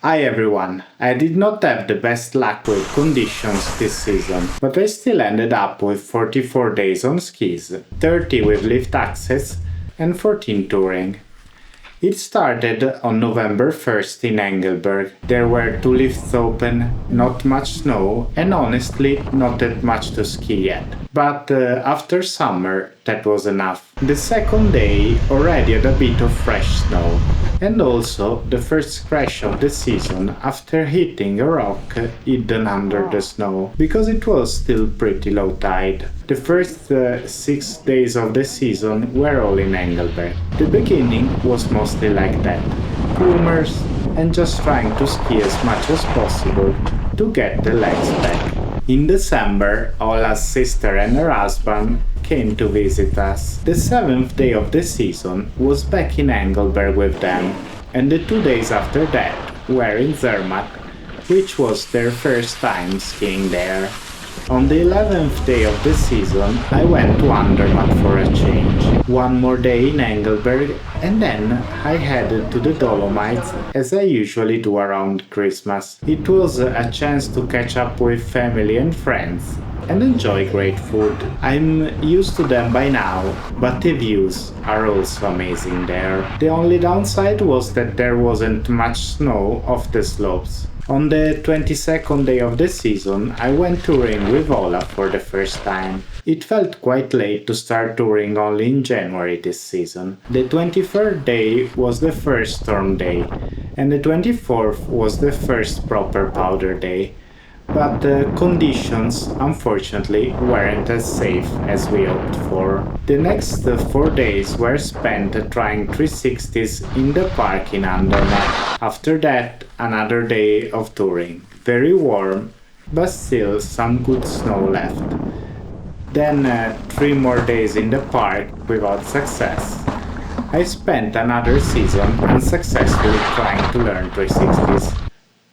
Hi everyone, I did not have the best luck with conditions this season, but I still ended up with 44 days on skis, 30 with lift access and 14 touring. It started on November 1st in Engelberg. There were 2 lifts open, not much snow, and honestly not that much to ski yet. But after summer, that was enough. The second day already had a bit of fresh snow, and also the first crash of the season after hitting a rock hidden under the snow, because it was still pretty low tide. The first 6 days of the season were all in Engelberg. The beginning was mostly like that, rumors and just trying to ski as much as possible to get the legs back. In December, Ola's sister and her husband came to visit us. The 7th day of the season was back in Engelberg with them, and the 2 days after that were in Zermatt, which was their first time skiing there. On the 11th day of the season, I went to Andermatt for a change. One more day in Engelberg, and then I headed to the Dolomites as I usually do around Christmas. It was a chance to catch up with family and friends and enjoy great food. I'm used to them by now, but the views are also amazing there. The only downside was that there wasn't much snow off the slopes. On the 22nd day of the season, I went touring with Ola for the first time. It felt quite late to start touring only in January this season. The 23rd day was the first storm day, and the 24th was the first proper powder day. But the conditions, unfortunately, weren't as safe as we hoped for. The next 4 days were spent trying 360s in the park in Andermatt. After that, another day of touring. Very warm, but still some good snow left. Then 3 more days in the park without success. I spent another season unsuccessfully trying to learn 360s.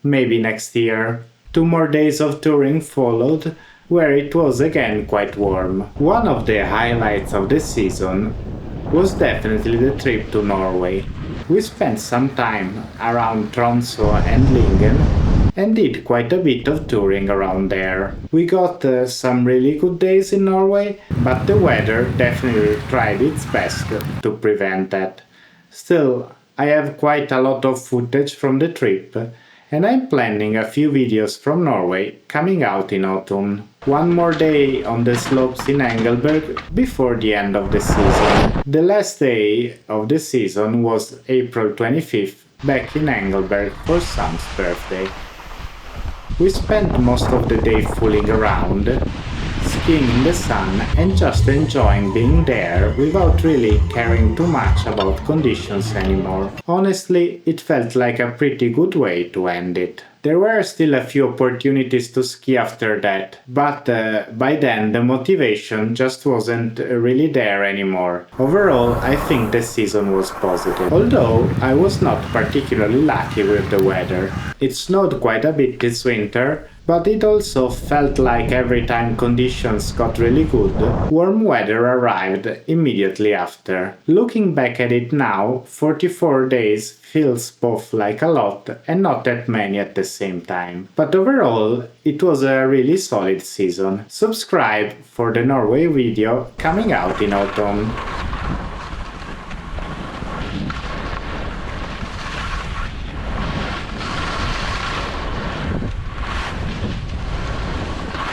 Maybe next year. 2 more days of touring followed, where it was again quite warm. One of the highlights of the season was definitely the trip to Norway. We spent some time around Tromsø and Lingen and did quite a bit of touring around there. We got some really good days in Norway, but the weather definitely tried its best to prevent that. Still, I have quite a lot of footage from the trip, and I'm planning a few videos from Norway coming out in autumn. One more day on the slopes in Engelberg before the end of the season. The last day of the season was April 25th, back in Engelberg for Sam's birthday. We spent most of the day fooling around, skiing in the sun and just enjoying being there without really caring too much about conditions anymore. Honestly, it felt like a pretty good way to end it. There were still a few opportunities to ski after that, but by then the motivation just wasn't really there anymore. Overall, I think the season was positive, although I was not particularly lucky with the weather. It snowed quite a bit this winter, but it also felt like every time conditions got really good, warm weather arrived immediately after. Looking back at it now, 44 days feels both like a lot and not that many at the same time. But overall, it was a really solid season. Subscribe for the Norway video coming out in autumn.